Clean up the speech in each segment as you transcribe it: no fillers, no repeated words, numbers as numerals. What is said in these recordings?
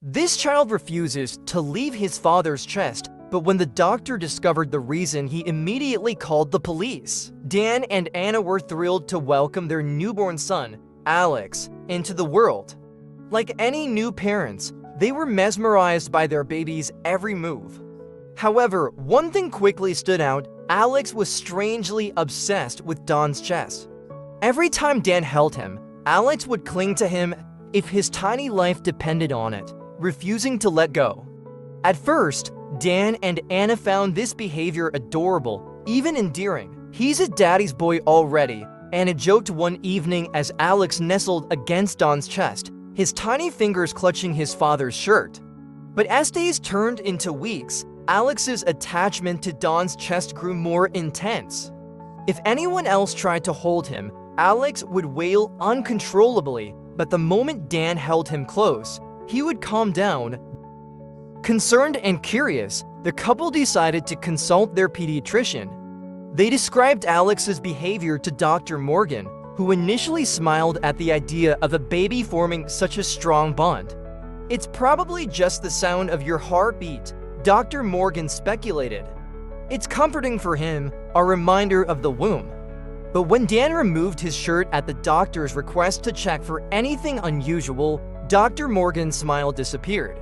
This child refuses to leave his father's chest, but when the doctor discovered the reason, he immediately called the police. Dan and Anna were thrilled to welcome their newborn son, Alex, into the world. Like any new parents, they were mesmerized by their baby's every move. However, one thing quickly stood out: Alex was strangely obsessed with Don's chest. Every time Dan held him, Alex would cling to him if his tiny life depended on it, refusing to let go. At first, Dan and Anna found this behavior adorable, even endearing. "He's a daddy's boy already," Anna joked one evening as Alex nestled against Don's chest, his tiny fingers clutching his father's shirt. But as days turned into weeks, Alex's attachment to Don's chest grew more intense. If anyone else tried to hold him, Alex would wail uncontrollably, but the moment Dan held him close, he would calm down. Concerned and curious, the couple decided to consult their pediatrician. They described Alex's behavior to Dr. Morgan, who initially smiled at the idea of a baby forming such a strong bond. "It's probably just the sound of your heartbeat," Dr. Morgan speculated. "It's comforting for him, a reminder of the womb." But when Dan removed his shirt at the doctor's request to check for anything unusual, Dr. Morgan's smile disappeared.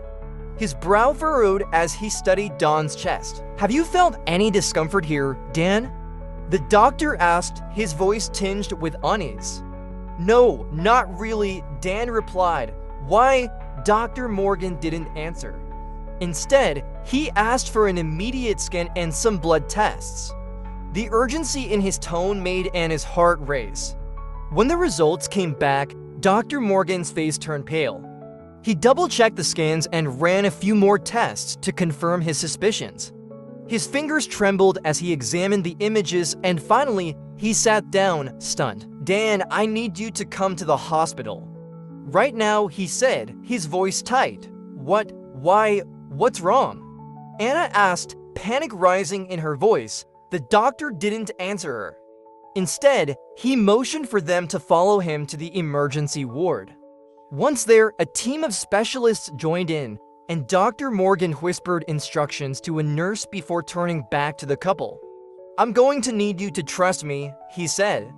His brow furrowed as he studied Don's chest. "Have you felt any discomfort here, Dan?" the doctor asked, his voice tinged with unease. "No, not really," Dan replied. "Why?" Dr. Morgan didn't answer. Instead, he asked for an immediate scan and some blood tests. The urgency in his tone made Anna's heart race. When the results came back, Dr. Morgan's face turned pale. He double-checked the scans and ran a few more tests to confirm his suspicions. His fingers trembled as he examined the images, and finally, he sat down, stunned. "Dan, I need you to come to the hospital right now," he said, his voice tight. "What? Why? What's wrong?" Anna asked, panic rising in her voice. The doctor didn't answer her. Instead, he motioned for them to follow him to the emergency ward. Once there, a team of specialists joined in, and Dr. Morgan whispered instructions to a nurse before turning back to the couple. "I'm going to need you to trust me," he said.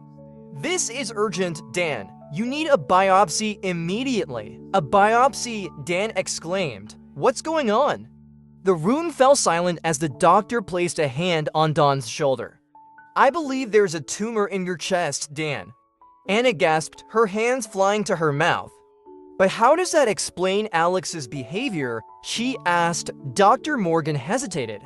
"This is urgent, Dan. You need a biopsy immediately." "A biopsy?" Dan exclaimed. "What's going on?" The room fell silent as the doctor placed a hand on Don's shoulder. "I believe there's a tumor in your chest, Dan." Anna gasped, her hands flying to her mouth. "But how does that explain Alex's behavior?" she asked. Dr. Morgan hesitated.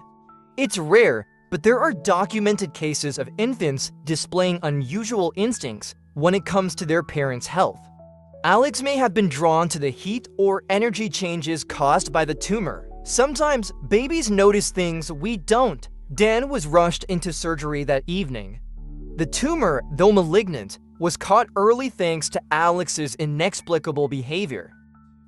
"It's rare, but there are documented cases of infants displaying unusual instincts when it comes to their parents' health. Alex may have been drawn to the heat or energy changes caused by the tumor. Sometimes babies notice things we don't." Dan was rushed into surgery that evening. The tumor, though malignant, was caught early thanks to Alex's inexplicable behavior.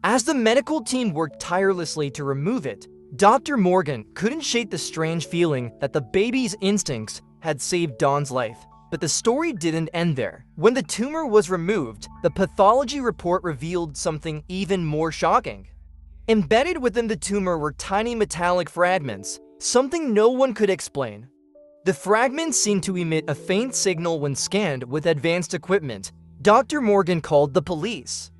As the medical team worked tirelessly to remove it, Dr. Morgan couldn't shake the strange feeling that the baby's instincts had saved Don's life. But the story didn't end there. When the tumor was removed, the pathology report revealed something even more shocking. Embedded within the tumor were tiny metallic fragments, something no one could explain. The fragments seemed to emit a faint signal when scanned with advanced equipment. Dr. Morgan called the police.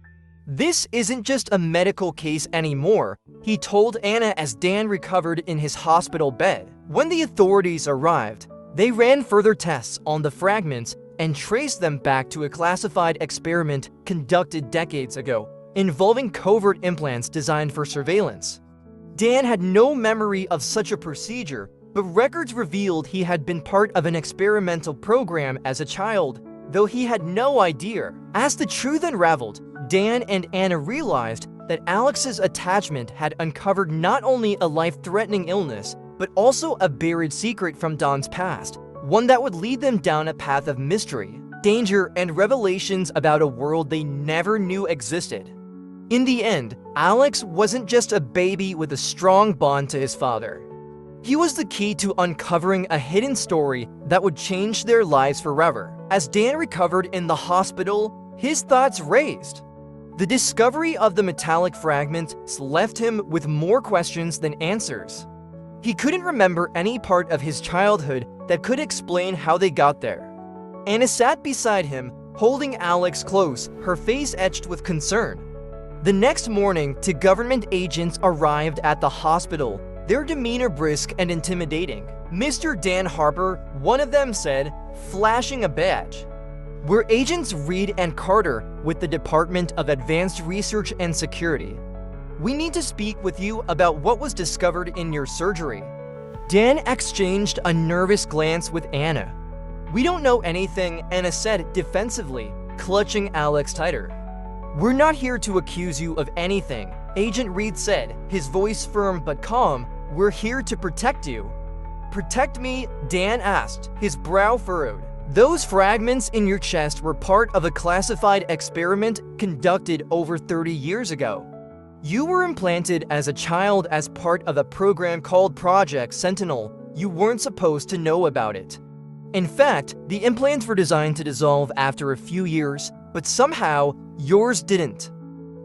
"This isn't just a medical case anymore," he told Anna as Dan recovered in his hospital bed. When the authorities arrived, they ran further tests on the fragments and traced them back to a classified experiment conducted decades ago, involving covert implants designed for surveillance. Dan had no memory of such a procedure, but records revealed he had been part of an experimental program as a child, though he had no idea. As the truth unraveled, Dan and Anna realized that Alex's attachment had uncovered not only a life-threatening illness, but also a buried secret from Don's past, one that would lead them down a path of mystery, danger, and revelations about a world they never knew existed. In the end, Alex wasn't just a baby with a strong bond to his father. He was the key to uncovering a hidden story that would change their lives forever. As Dan recovered in the hospital, his thoughts raced. The discovery of the metallic fragments left him with more questions than answers. He couldn't remember any part of his childhood that could explain how they got there. Anna sat beside him, holding Alex close, her face etched with concern. The next morning, two government agents arrived at the hospital, their demeanor brisk and intimidating. "Mr. Dan Harper," one of them said, flashing a badge. "We're Agents Reed and Carter with the Department of Advanced Research and Security. We need to speak with you about what was discovered in your surgery." Dan exchanged a nervous glance with Anna. "We don't know anything," Anna said defensively, clutching Alex tighter. "We're not here to accuse you of anything," Agent Reed said, his voice firm but calm. "We're here to protect you." "Protect me?" Dan asked, his brow furrowed. "Those fragments in your chest were part of a classified experiment conducted over 30 years ago. You were implanted as a child as part of a program called Project Sentinel. You weren't supposed to know about it. In fact, the implants were designed to dissolve after a few years, but somehow, yours didn't."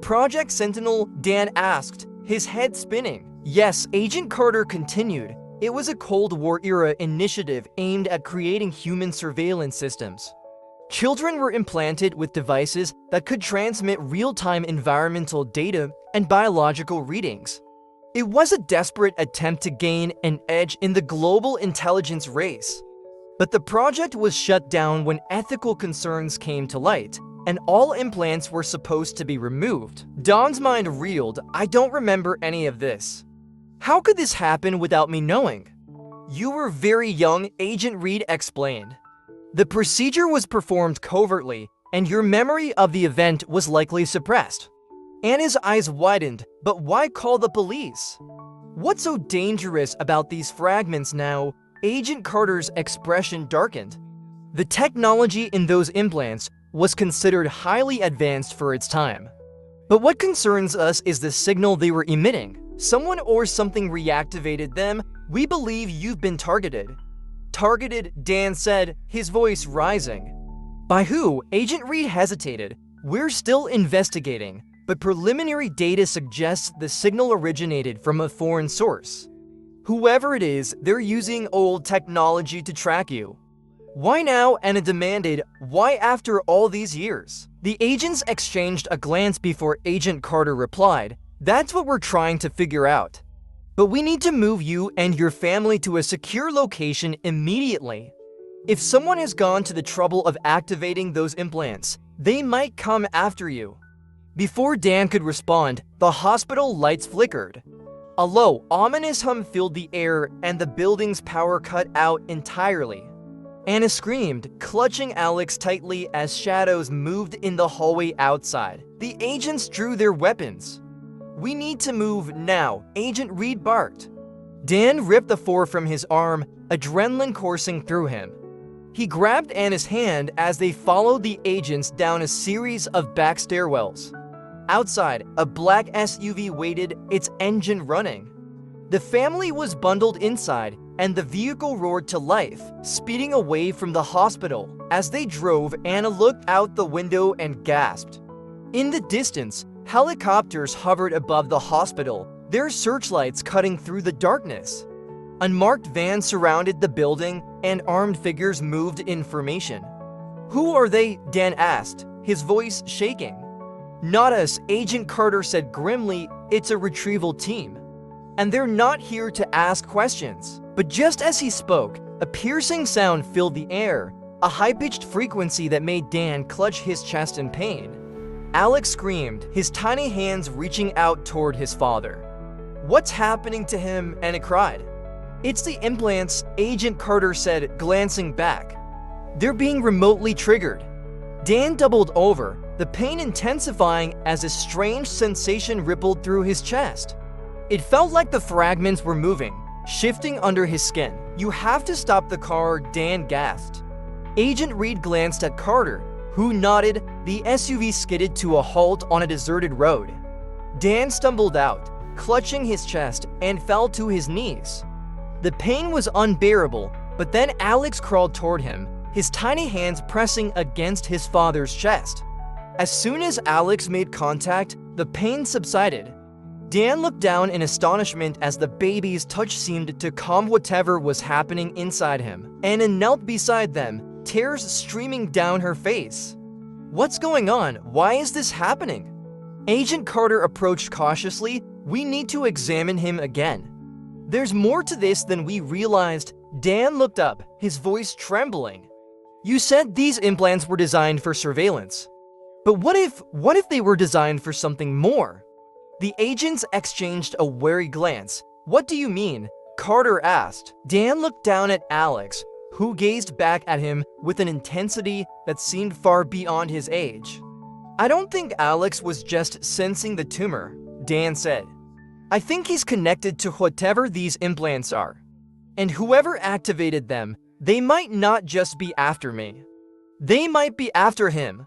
"Project Sentinel?" Dan asked, his head spinning. "Yes," Agent Carter continued. "It was a Cold War-era initiative aimed at creating human surveillance systems. Children were implanted with devices that could transmit real-time environmental data and biological readings. It was a desperate attempt to gain an edge in the global intelligence race. But the project was shut down when ethical concerns came to light, and all implants were supposed to be removed." Don's mind reeled. "I don't remember any of this. How could this happen without me knowing?" "You were very young," Agent Reed explained. "The procedure was performed covertly, and your memory of the event was likely suppressed." Anna's eyes widened. "But why call the police? What's so dangerous about these fragments now?" Agent Carter's expression darkened. "The technology in those implants was considered highly advanced for its time. But what concerns us is the signal they were emitting. Someone or something reactivated them. We believe you've been targeted." "Targeted?" Dan said, his voice rising. "By who?" Agent Reed hesitated. "We're still investigating, but preliminary data suggests the signal originated from a foreign source. Whoever it is, they're using old technology to track you." "Why now?" Anna demanded. "Why after all these years?" The agents exchanged a glance before Agent Carter replied. "That's what we're trying to figure out. But we need to move you and your family to a secure location immediately. If someone has gone to the trouble of activating those implants, they might come after you." Before Dan could respond, the hospital lights flickered. A low, ominous hum filled the air, and the building's power cut out entirely. Anna screamed, clutching Alex tightly as shadows moved in the hallway outside. The agents drew their weapons. "We need to move now," Agent Reed barked. Dan ripped the four from his arm, adrenaline coursing through him. He grabbed Anna's hand as they followed the agents down a series of back stairwells. Outside, a black SUV waited, its engine running. The family was bundled inside, and the vehicle roared to life, speeding away from the hospital. As they drove, Anna looked out the window and gasped. In the distance, helicopters hovered above the hospital, their searchlights cutting through the darkness. Unmarked vans surrounded the building, and armed figures moved in formation. "Who are they?" Dan asked, his voice shaking. "Not us," Agent Carter said grimly. "It's a retrieval team. And they're not here to ask questions." But just as he spoke, a piercing sound filled the air, a high-pitched frequency that made Dan clutch his chest in pain. Alex screamed, his tiny hands reaching out toward his father. "What's happening to him?" Anna cried. "It's the implants," Agent Carter said, glancing back. "They're being remotely triggered." Dan doubled over, the pain intensifying as a strange sensation rippled through his chest. It felt like the fragments were moving, shifting under his skin. "You have to stop the car," Dan gasped. Agent Reed glanced at Carter, who nodded. The SUV skidded to a halt on a deserted road. Dan stumbled out, clutching his chest, and fell to his knees. The pain was unbearable, but then Alex crawled toward him, his tiny hands pressing against his father's chest. As soon as Alex made contact, the pain subsided. Dan looked down in astonishment as the baby's touch seemed to calm whatever was happening inside him. Anna knelt beside them, tears streaming down her face. "What's going on? Why is this happening?" Agent Carter approached cautiously. "We need to examine him again. There's more to this than we realized." Dan looked up, his voice trembling. "You said these implants were designed for surveillance. But what if they were designed for something more?" The agents exchanged a wary glance. "What do you mean?" Carter asked. Dan looked down at Alex, who gazed back at him with an intensity that seemed far beyond his age. "I don't think Alex was just sensing the tumor," Dan said. "I think he's connected to whatever these implants are. And whoever activated them, they might not just be after me. They might be after him."